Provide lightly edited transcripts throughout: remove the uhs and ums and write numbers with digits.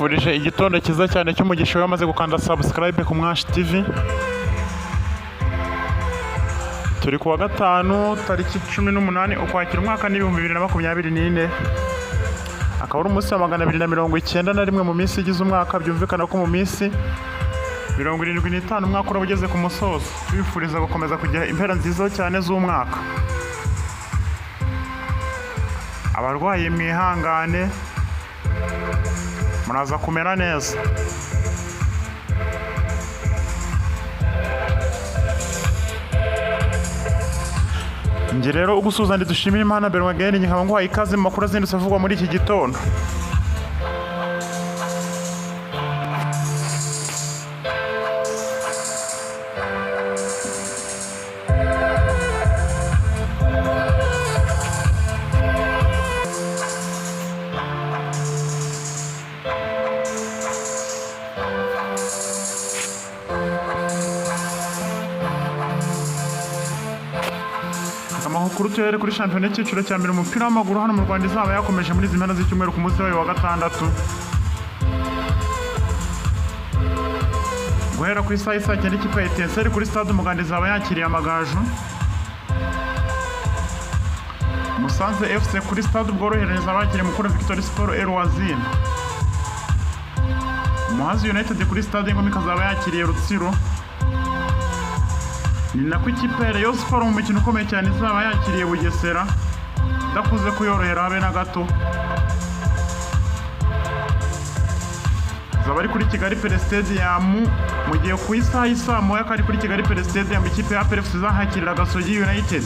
tubifurije igitondo cyiza cyane cy'umugisha wamaze gukanda subscribe ku Mwashi TV. Turi kuwa gatanu tariki 18 ukwakira umwaka n'ibihumbi 2024, akaba ari umunsi wa 291 mu minsi igize umwaka. Byumvikana ko mu minsi 75 umwaka uraba ugeze ku musozo. Tubifuriza gukomeza kugira impera nziza cyane z'umwaka. Abarwaye mwihangane, muraza kumera neza. Nje rero ugusuza ndidushimira Imana Berwageni, nkaba nguhaye ikaze mu makuru azindutse avugwa muri iki gitondo. Amakuru tuhere kuri shampiyona y'icyiciro cya mbere umupira w'amaguru hano mu Rwanda izaba yakomeje muri izi mpera z'icyumweru ku munsi wa gatandatu. Guhera ku isaha y'isa cyenda ikipe ya Etincelle kuri stade Umuganda izaba yakiriye Amagaju. Musanze FC kuri stade Ubworoherane izaba yakiriye Mukura Victory Sport Loisir. Muhazi United kuri stade Ngoma ikazaba yakiriye Rutsiro. Ni nako ikipe ya Rayon Sport mu mukino ukomeye cyane izaba yakiriye Bugesera, idakuze kuyorohera habe na gato. Izaba ari kuri Kigali Pele Stadium mu gihe ku isaha y'isa moya kari kuri Kigali Pele Stadium ikipe ya APR FC izahakirira Gasogi United.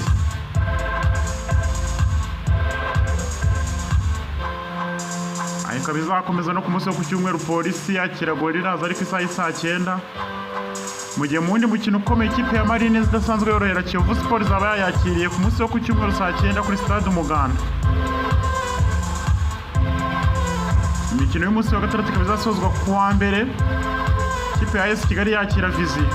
Ayika bizakomeza no ku munsi wo ku cyumweru Polisi yakira Gorillaz ari ku isaha y'isa 9. Mu gihe mu wundi mukino ukomeye ikipe ya Marines idasanzwe yorohera Kiyovu Sport izaba yayakiriye ku munsi wo ku cyumweru saa 9 kuri stade Umuganda. Imikino y'umunsi wa gatandatu ikaba izasozwa ku wa mbere ikipe ya AS Kigali yakira Viziyo.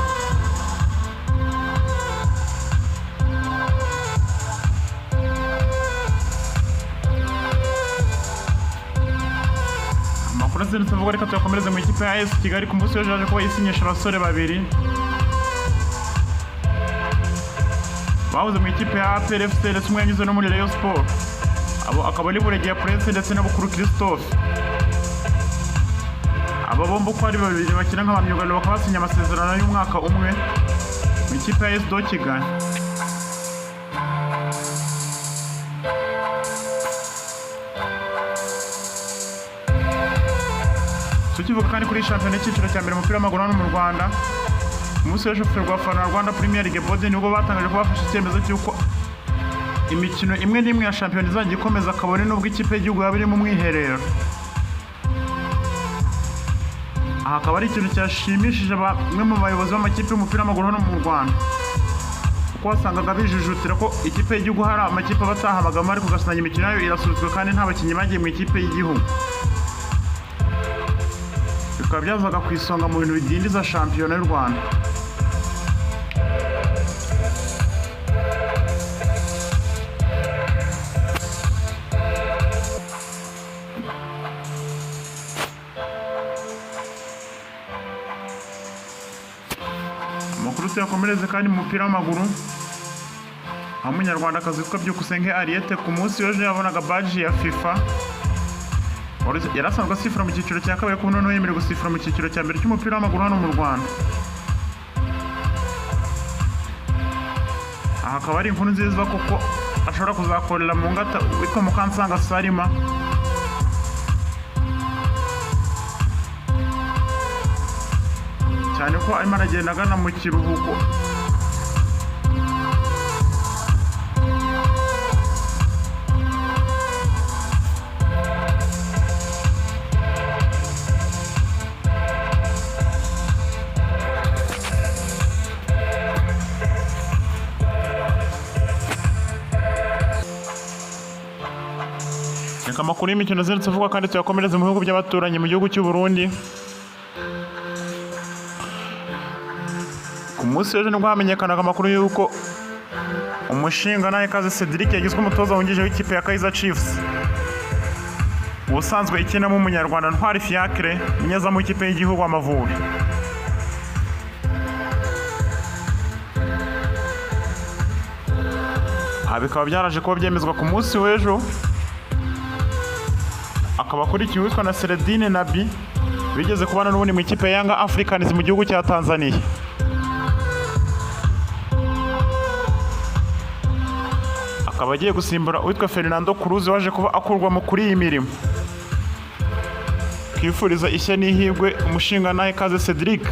Amakuru azindutse avuga reka tuyakomereze mu ikipe ya AS Kigali ku munsi w'ejo ko bayisinyisha abasore babiri bahoze mu ikipe ya APR FC ndetse umwe yanyuze no muri Rayon Sport. Abo akaba ari Buregeya Prince ndetse na Bukuru Christophe. Aba bombo ko ari babiri bakina nk'abamyugariro bakaba basinya amasezerano y'umwaka umwe mu ikipe ya AS do Kigali. Tukivuga kandi kuri shampiyona y'icyiciro cya mbere umupira w'amaguru hano mu Rwanda, umunsi w'ejo Ferwafa Rwanda Premier League Board nibwo batangaje ko bafashe icyemezo cy'uko imikino imwe n'imwe ya shampiyona izajya ikomeza kabone n'ubwo ikipe y'igihugu yaba iri mu mwiherero. Aha akaba ari ikintu cyashimishije bamwe mu bayobozi b'amakipe y'umupira w'amaguru hano mu Rwanda, kuko wasangaga bijujutira ko ikipe y'igihugu hari amakipe abatahamagamo ariko ugasanga imikino yayo irasubitswe kandi nta bakinnyi bagiye mu ikipe y'igihugu. Bikaba byazaga ku isonga mu bintu bidindiza shampiyona y'u Rwanda. Amakuru tuyakomereze kandi mu mupira w'amaguru, aho umunyarwandakazi witwa Byukusenge Ariete ku munsi w'ejo yabonaga badge ya FIFA. Yarasanzwe asifura mu cyiciro cya kabiri kuko noneho yemerewe gusifura mu cyiciro cya mbere cy'umupira w'amaguru hano mu Rwanda. Aha akaba ari inkuru nziza kuko ashobora kuzakorera mu ngata witwa Mukansanga Salima. Cyane ko arimo aragenda agana mu kiruhuko. Amakuru y'imikino zindutse avuga kandi tuyakomereze mu bihugu by'abaturanyi mu gihugu cy'u Burundi. Ku munsi w'ejo nibwo hamenyekanaga amakuru y'uko umushinga Ikaze Cedric yagizwe umutoza wungirije w'ikipe ya Kaizer Chiefs. ubusanzwe ikinamo umunyarwanda Ntwari Fiacre umunyezamu w'ikipe y'igihugu Amavubi. Bikaba byaraje kuba byemezwa ku munsi w'ejo, akaba akurikiye uwitwa na Seledine Nabi bigeze kubana n'ubundi mu ikipe ya Young Africans mu gihugu cya Tanzania. Akaba agiye gusimbura uwitwa Fernando Cruz waje kuba akurwa mu kuri iyi mirimo. Twifuriza ishya n'ihirwe umushingantahe Kaze Cedric.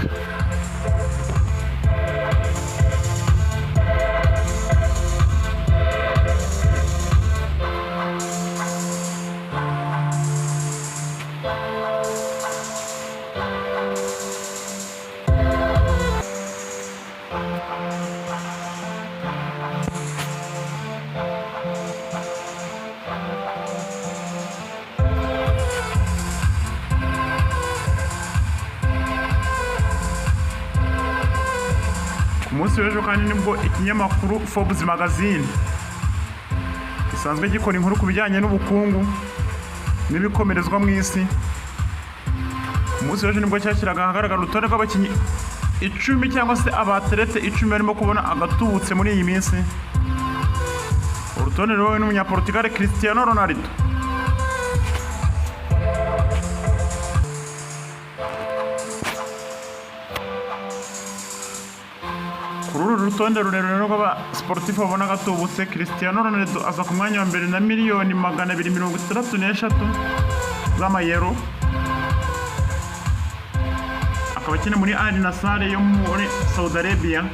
Umunsi w'ejo kandi nibwo ikinyamakuru Forbes Magazine gisanzwe gikora inkuru ku bijyanye n'ubukungu n'ibikomerezwa mu isi. Umunsi w'ejo nibwo cyashyiraga ahagaragara urutonde rw'abakinnyi 10 cyangwa se abaterete 10 barimo kubona agatubutse muri iyi minsi. Urutonde ruriho n'umunyaportugal Cristiano Ronaldo. Kuri uru rutonde rurerure rw'aba sportif babona agatubutse, Cristiano Ronaldo aza ku mwanya wa mbere na miliyoni 263 z'amayero. Akaba akina muri Al Nassr yo muri Saudi Arabia.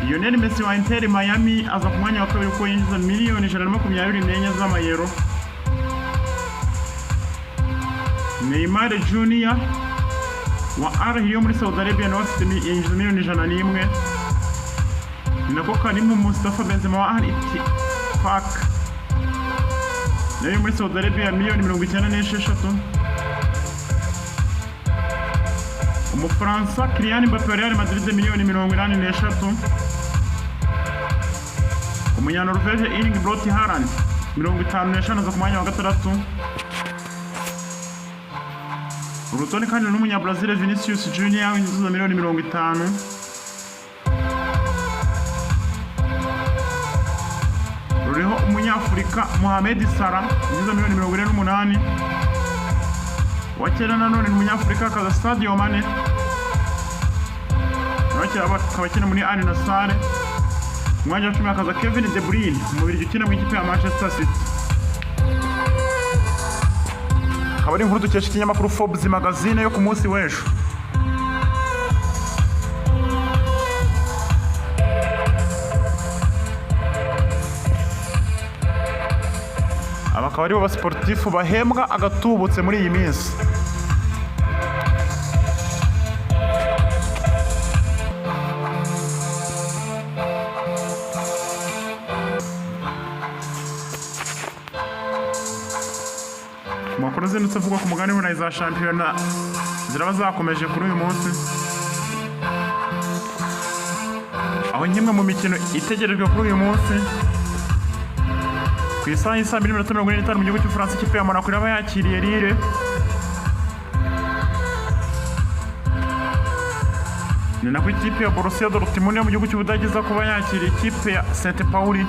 Lionel Messi wa Inter Miami aza ku mwanya wa kabiri ko yinjiza miliyoni 124 z'amayero. Neymar Junior wa Al Hilal muri Saudi Arabia nawe afite yinjiza miliyoni 101. Nako Karim Mustafa Benzema wa Al Ittifaq nawe muri Saudi Arabia miliyoni 96. Umufaransa Kylian Mbappé wa Real Madrid miliyoni 83. Umunya-Norvège Erling Braut Haaland 55 aza ku mwanya wa gatandatu. Urutonde kandi n'umunya-Brazil Vinicius Junior winjiza miliyoni 50. Ruriho umunya-Afurika Mohamed Salah winjiza miliyoni 48. Wakera nanone umunya-Afurika kaza Sadio Mane akaba akina muri Al Nassr. Umwanya wa 10 akaza Kevin De Bruyne umubiri ukina mu ikipe ya Manchester City. Akaba ari inkuru dukesha ikinyamakuru Forbes Magazine yo ku munsi w'ejo. Abakaba ari bo basportifu bahembwa agatubutse muri iyi minsi. Amakuru zindutse avuga ku mugani w'Uburayi za shampiyona ziraba zakomeje kuri uyu munsi, aho nk'imwe mu mikino itegerejwe kuri uyu munsi ku isaha y'isa 2:45 mu gihugu cy'Ubufaransa ikipe ya Monaco iraba yakiriye Lille. Ni nako ikipe ya Borussia Dortmund yo mu gihugu cy'Ubudage iza kuba yakiriye ikipe ya St Pauli.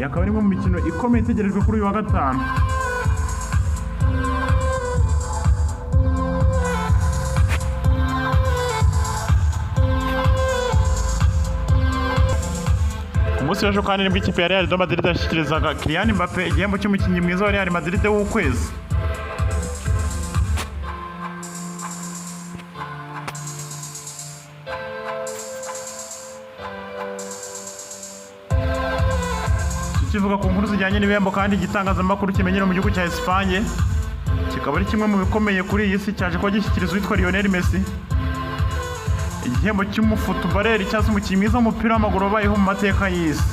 Yakaba ari mu mikino ikomeye itegerejwe kuri uyu wa gatanu. Umunsi w'ejo kandi nibwo ikipe ya Real de Madrid yashyikirizaga Kylian Mbappé igihembo cy'umukinnyi mwiza wa Real Madrid w'ukwezi. Tukivuga ku nkuru zijyanye n'ibihembo kandi igitangazamakuru kimenyera mu gihugu cya Espagne kikaba ari kimwe mu bikomeye kuri iyi si cyaje kuba gishyikiriza uwitwa Lionel Messi igihembo cy'umufutubareri cyangwa se umukinnyi mwiza w'umupira w'amaguru wabayeho mu mateka y'isi.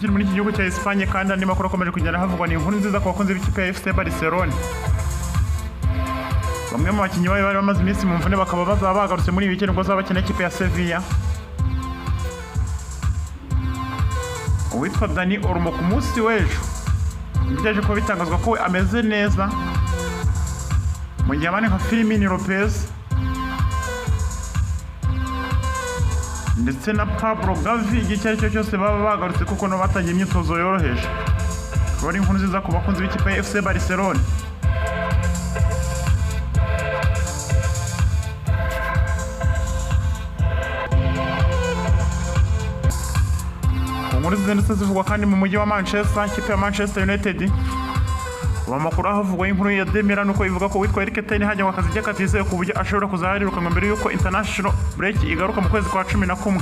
tukiri muri iki gihugu cya Espagne kandi andi makuru akomeje kugenda havugwa ni inkuru nziza ku bakunzi b'ikipe ya FC Barcelona. Bamwe mu bakinnyi bari bamaze iminsi mu mvune bakaba bazaba bagarutse muri ibi weekend ngo bazabakina ikipe ya Sevilla. Uwitwa Dani Olmo ku munsi w'ejo byaje kuba bitangazwa ko ameze neza, mu gihe abandi nka Firmino Lopez ndetse na Pablo Gavi igihe icyo ari cyo cyose baba bagarutse kuko no batangiye imyitozo yoroheje. Akaba ari inkuru nziza ku bakunzi b'ikipe ya FC Barcelona. Inkuru zindutse zivugwa kandi mu mujyi wa Manchester, ikipe ya Manchester United. Amakuru havugwa inkuru ya Demira nuko ivuga ko witwa Erik ten Hag wakazi ry'akatizeye ku buryo ashobora kuzaharirukanwa mbere yuko international break igaruka mu kwezi kwa 11.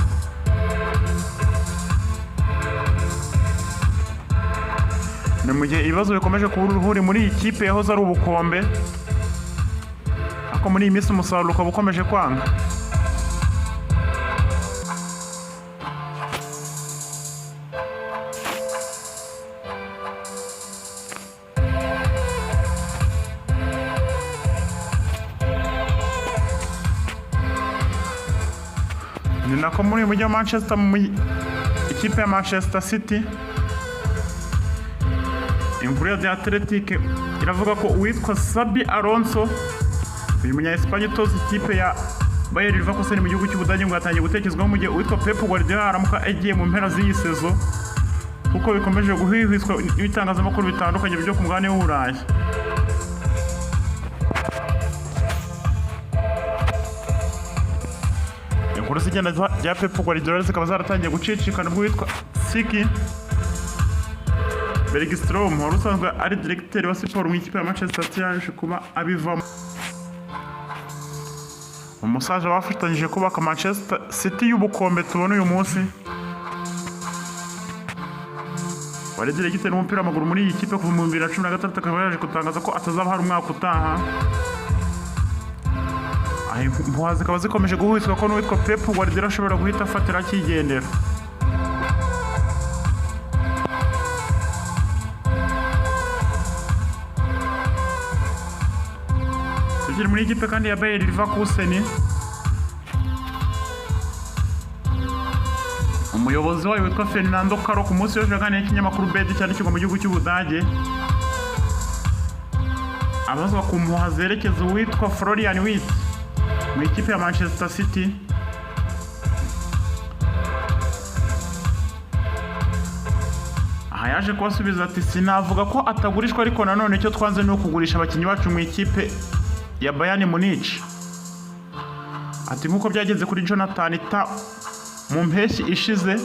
Ni mu gihe ibibazo bikomeje kuba uruhuri muri iyi kipe yahoze ari ubukombe, ako muri iyi minsi umusaruro ukaba ukomeje kwanga. Ni nako muri mujyi wa Manchester mu ikipe ya Manchester City, inkuru ya The Athletic iravuga ko uwitwa Xabi Alonso, uyu munya Espagne utoza ikipe ya Bayer Leverkusen mu gihugu cy'Ubudage ngo yatangiye gutekerezwaho mu gihe uwitwa Pep Guardiola aramuka agiye mu mpera z'iyi sezo, kuko bikomeje guhwihwiswa n'ibitangazamakuru bitandukanye byo ku mugabane w'Uburayi. Inkuru zigenda rya Pep Guardiola zikaba zaratangiye gucicikana ubwo witwa Siki Bergstrom wari usanzwe ari directeur wa siporo mu ikipe ya Manchester City yaje kuba abivamo. Umusaza wafatanyije kubaka Manchester City y'ubukombe tubona uyu munsi, wari directeur w'umupira w'amaguru muri iyi kipe kuva mu 2016, akaba yaje gutangaza ko atazaba hari umwaka utaha. Impuha zikaba zikomeje guhuzwa ko n'uwitwa Pep Guardiola ashobora guhita afatira akigendera. Tukiri muri ikipe kandi ya Bayer Leverkusen, umuyobozi wayo witwa Fernando Caro ku munsi w'ejo yaganiriye n'ikinyamakuru BD cyandikirwa mu gihugu cy'Ubudage, abazwa ku mpuha zerekeza uwitwa Florian Wirtz mu ikipe ya Manchester City. Aha yaje kubasubiza ati sinavuga ko atagurishwa, ariko nanone icyo twanze ni ukugurisha abakinnyi bacu mu ikipe ya Bayern Munich. Ati nk'uko byagenze kuri Jonathan Tah mu mpeshyi ishize,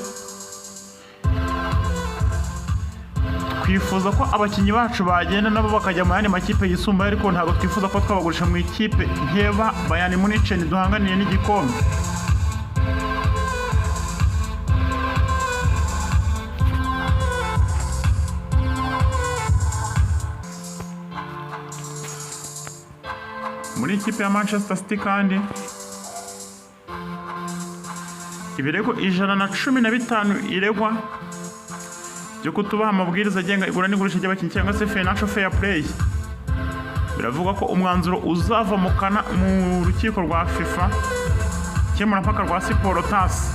twifuza ko abakinnyi bacu bagenda nabo bakajya mu yandi makipe yisumbuye, ariko ntabwo twifuza ko twabagurisha mu ikipe nkeba Bayern Munich duhanganiye n'igikombe. Muri ikipe ya Manchester City kandi ibirego 115 iregwa byo kutubaha amabwiriza agenga igura n'igurisha ry'abakinnyi cyangwa se financial fair play. Biravuga ko umwanzuro uzava mu rukiko rwa FIFA cyemurampaka rwa siporo TAS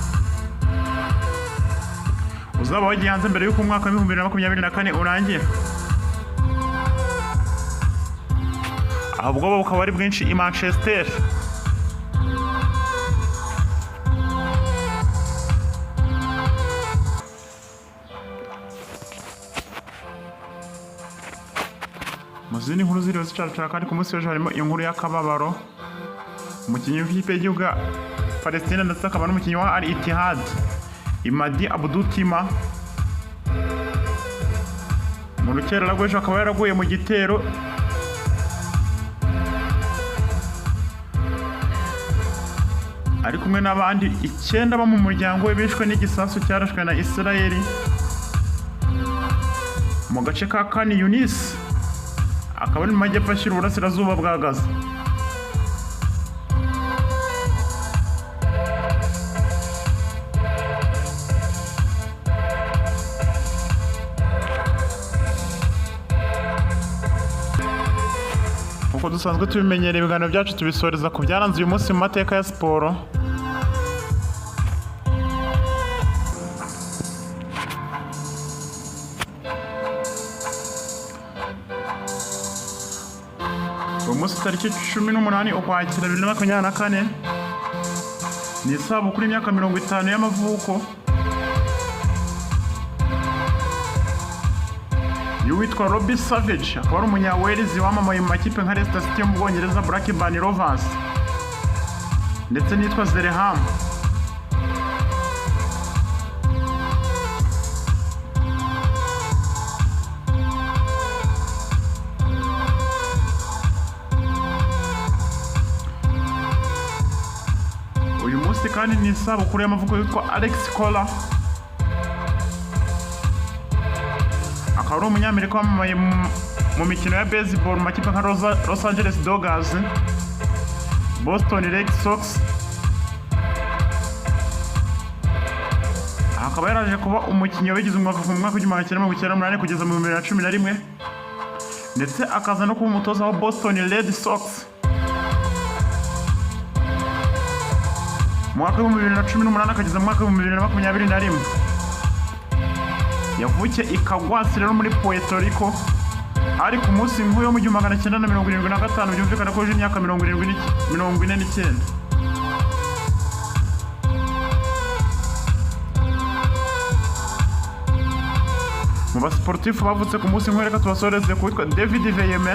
uzaba wagiye hanze mbere y'uko umwaka wa 2024 urangira. Ahubwo bukaba ari bwinshi i Manchester. Muzini nkuru ziriho zicacara kandi ku munsi w'ejo harimo inkuru y'akababaro, umukinnyi w'ikipe y'igihugu Palestine ndetse akaba n'umukinnyi wa Al Ittihad Imadi Abdou Tima mu rukera rw'ejo akaba yaraguye mu gitero ari kumwe n'abandi 9 bo mu muryango we bishwe n'igisasu cyarashwe na Israeli mu gace ka Khan Yunis, akaba ari mu majyepfo ashyira uburasirazuba bwa Gaza. nk'uko dusanzwe tubimenyereye ibiganiro byacu tubisoreza ku byaranze uyu munsi mu mateka ya siporo. uyu munsi tariki 18 ukwakira 2024 ni isabukuru y'imyaka 50 y'amavuko y'uwitwa Robbie Savage, akaba ari umunyawelizi wamamaye mu makipe nka Leicester City yo mu Bwongereza, Blackburn Rovers ndetse n'itwa Zereham. uyu munsi kandi ni isabukuru y'amavuko yitwa Alex Cora, akaba ari umunyamerika wamamaye mu mikino ya baseball mu makipe nka Los Angeles Dodgers, Boston Red Sox. akaba yaraje kuba umukinnyi wabigize umwuga mu mwaka w'1998 kugeza mu 2011 ndetse akaza no kuba umutoza wa Boston Red Sox mu mwaka w'2018 akageza mu mwaka w'2021. yavukiye i Caguas rero muri Puerto Rico, ari ku munsi nk'uyu mu 1975, byumvikana ko yuje imyaka 49. mu basportifu bavutse ku munsi nk'uyu reka tubasoreze ku witwa David Veilleme,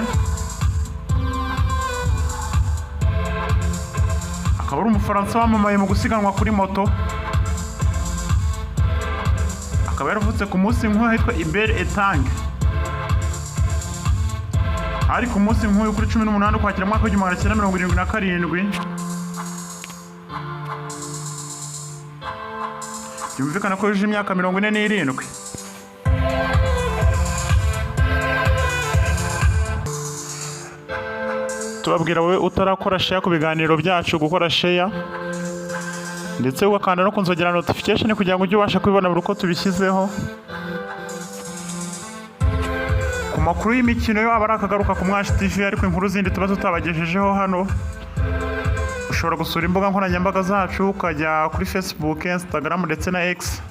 akaba ari umufaransa wamamaye mu gusiganwa kuri moto, akaba yaravutse ku munsi nk'uyu hitwa Iberi Etang, ari ku munsi nk'uyu kuri 18 ukwakira mu mwaka w'1977, byumvikana ko yuje imyaka 47. tubabwira wowe utarakora share ku biganiro byacu gukora share ndetse ugakanda no kunzogera notification kugira ngo ujye ubasha kubibona buri uko tubishyizeho. ku makuru y'imikino yo aba akagaruka ku Mwashi TV, ariko inkuru zindi tuba tutabagejejeho hano ushobora gusura imbuga nkoranyambaga zacu, ukajya kuri Facebook, Instagram ndetse na X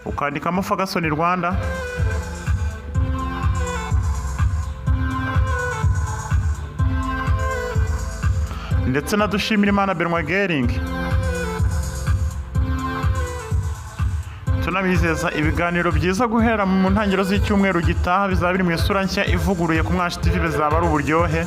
ukandikamo Ferguson Rwanda, ndetse na Dushimirimana Benoit Gering. tunabizeza ibiganiro byiza guhera mu ntangiriro z'icyumweru gitaha, bizaba biri mu isura nshya ivuguruye ku Mwashi TV, bizaba ari uburyohe.